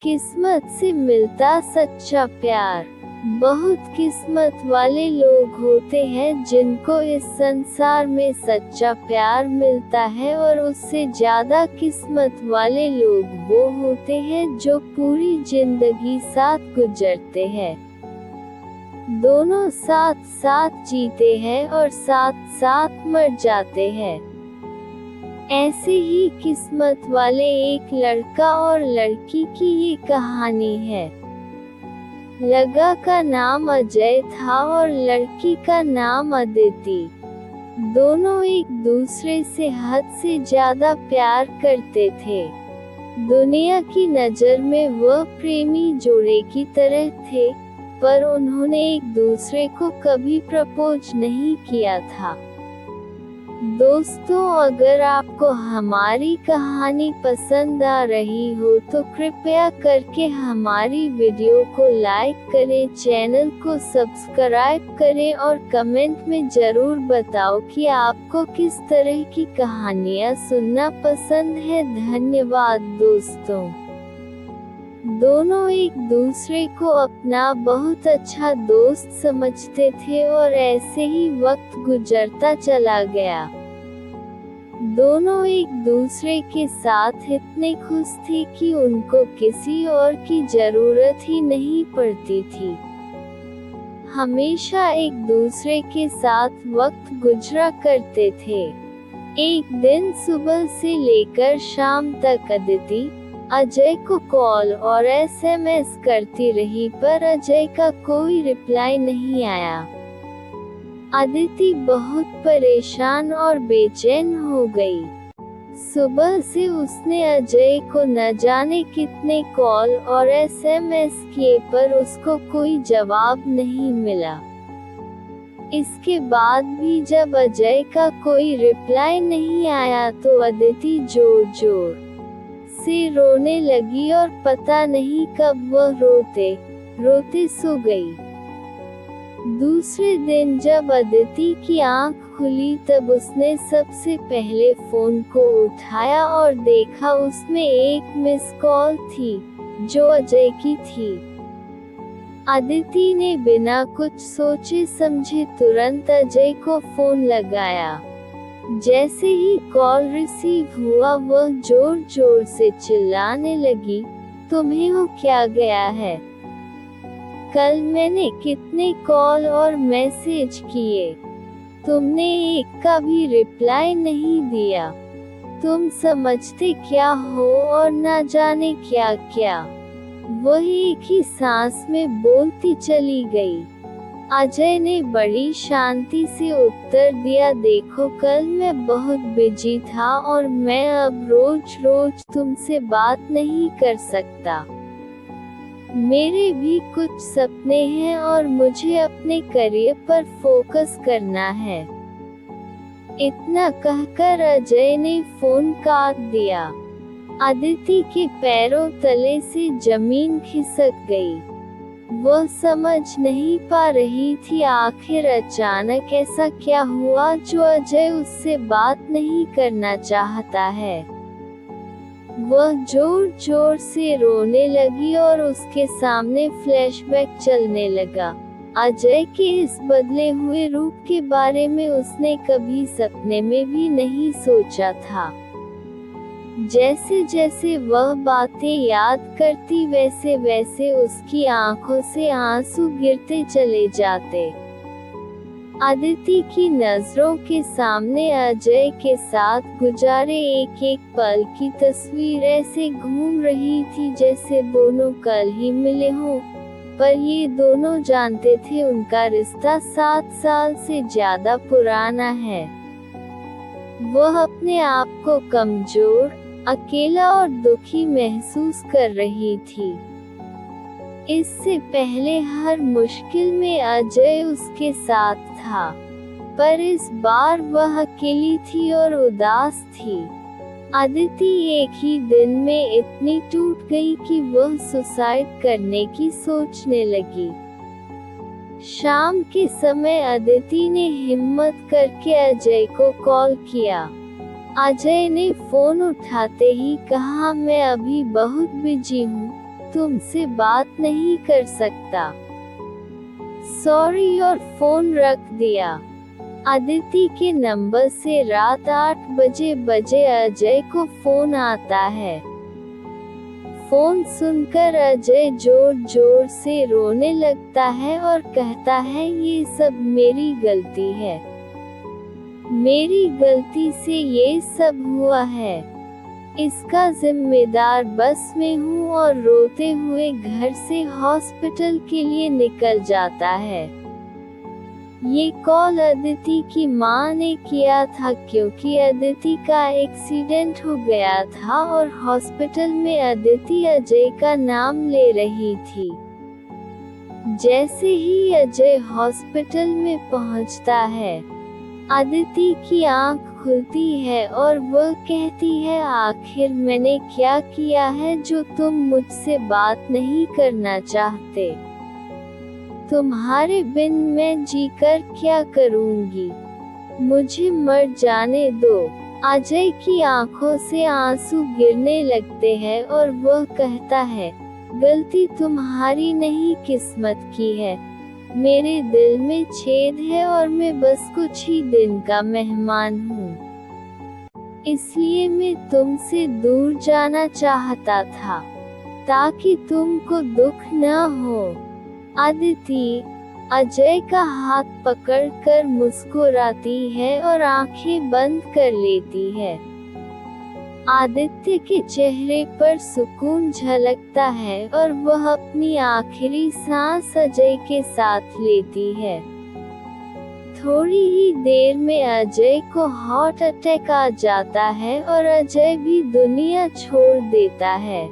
किस्मत से मिलता सच्चा प्यार। बहुत किस्मत वाले लोग होते हैं जिनको इस संसार में सच्चा प्यार मिलता है, और उससे ज्यादा किस्मत वाले लोग वो होते हैं जो पूरी जिंदगी साथ गुजरते हैं। दोनों साथ साथ जीते हैं और साथ साथ मर जाते हैं। ऐसे ही किस्मत वाले एक लड़का और लड़की की ये कहानी है। लड़का का नाम अजय था और लड़की का नाम अदिति। दोनों एक दूसरे से हद से ज्यादा प्यार करते थे। दुनिया की नजर में वह प्रेमी जोड़े की तरह थे, पर उन्होंने एक दूसरे को कभी प्रपोज नहीं किया था। दोस्तों, अगर आपको हमारी कहानी पसंद आ रही हो तो कृपया करके हमारी वीडियो को लाइक करें, चैनल को सब्सक्राइब करें और कमेंट में जरूर बताओ कि आपको किस तरह की कहानियाँ सुनना पसंद है। धन्यवाद दोस्तों। दोनों एक दूसरे को अपना बहुत अच्छा दोस्त समझते थे और ऐसे ही वक्त गुजरता चला गया। दोनों एक दूसरे के साथ इतने खुश थे कि उनको किसी और की जरूरत ही नहीं पड़ती थी। हमेशा एक दूसरे के साथ वक्त गुजरा करते थे। एक दिन सुबह से लेकर शाम तक अदिति अजय को कॉल और SMS करती रही, पर अजय का कोई रिप्लाई नहीं आया। अदिति बहुत परेशान और बेचैन हो गई। सुबह से उसने अजय को न जाने कितने कॉल और SMS किए, पर उसको कोई जवाब नहीं मिला। इसके बाद भी जब अजय का कोई रिप्लाई नहीं आया तो अदिति जोर जोर से रोने लगी और पता नहीं कब वह रोते रोते सो गई। दूसरे दिन जब अदिति की आंख खुली तब उसने सबसे पहले फोन को उठाया और देखा उसमें एक मिस कॉल थी जो अजय की थी। अदिति ने बिना कुछ सोचे समझे तुरंत अजय को फोन लगाया। जैसे ही कॉल रिसीव हुआ वह जोर जोर से चिल्लाने लगी, तुम्हें हो क्या गया है? कल मैंने कितने कॉल और मैसेज किए, तुमने एक का भी रिप्लाई नहीं दिया। तुम समझते क्या हो और ना जाने क्या क्या। वह एक ही सांस में बोलती चली गई। अजय ने बड़ी शांति से उत्तर दिया, देखो कल मैं बहुत बिजी था और मैं अब रोज रोज तुमसे बात नहीं कर सकता। मेरे भी कुछ सपने हैं और मुझे अपने करियर पर फोकस करना है। इतना कहकर अजय ने फोन काट दिया। अदिति के पैरों तले से जमीन खिसक गई। वह समझ नहीं पा रही थी आखिर अचानक ऐसा क्या हुआ जो अजय उससे बात नहीं करना चाहता है। वह जोर जोर से रोने लगी और उसके सामने फ्लैशबैक चलने लगा। अजय के इस बदले हुए रूप के बारे में उसने कभी सपने में भी नहीं सोचा था। जैसे जैसे वह बातें याद करती वैसे वैसे उसकी आंखों से आंसू गिरते चले जाते। अदिति की नजरों के सामने अजय के साथ गुजारे एक एक पल की तस्वीर ऐसे घूम रही थी जैसे दोनों कल ही मिले हों, पर ये दोनों जानते थे उनका रिश्ता 7 साल से ज्यादा पुराना है। वह अपने आप को कमजोर, अकेला और दुखी महसूस कर रही थी। इससे पहले हर मुश्किल में अजय उसके साथ था, पर इस बार वह अकेली थी और उदास थी। अदिति एक ही दिन में इतनी टूट गई कि वह सुसाइड करने की सोचने लगी। शाम के समय अदिति ने हिम्मत करके अजय को कॉल किया। अजय ने फोन उठाते ही कहा, मैं अभी बहुत बिजी हूँ, तुमसे बात नहीं कर सकता। सॉरी, और फोन रख दिया। अदिति के नंबर से रात 8 बजे अजय को फोन आता है। फोन सुनकर अजय जोर जोर से रोने लगता है और कहता है, ये सब मेरी गलती है, मेरी गलती से ये सब हुआ है, इसका जिम्मेदार बस मैं हूँ, और रोते हुए घर से हॉस्पिटल के लिए निकल जाता है। ये कॉल अदिति की माँ ने किया था क्योंकि अदिति का एक्सीडेंट हो गया था और हॉस्पिटल में अदिति अजय का नाम ले रही थी। जैसे ही अजय हॉस्पिटल में पहुंचता है, अदिति की आंख खुलती है और वह कहती है, आखिर मैंने क्या किया है जो तुम मुझसे बात नहीं करना चाहते? तुम्हारे बिन मैं जीकर क्या करूंगी? मुझे मर जाने दो। अजय की आंखों से आंसू गिरने लगते हैं और वह कहता है, गलती तुम्हारी नहीं, किस्मत की है। मेरे दिल में छेद है और मैं बस कुछ ही दिन का मेहमान हूँ, इसलिए मैं तुमसे दूर जाना चाहता था ताकि तुमको दुख न हो। अदिति अजय का हाथ पकड़कर मुस्कुराती है और आंखें बंद कर लेती है। आदित्य के चेहरे पर सुकून झलकता है और वह अपनी आखिरी सांस अजय के साथ लेती है। थोड़ी ही देर में अजय को हार्ट अटैक आ जाता है और अजय भी दुनिया छोड़ देता है।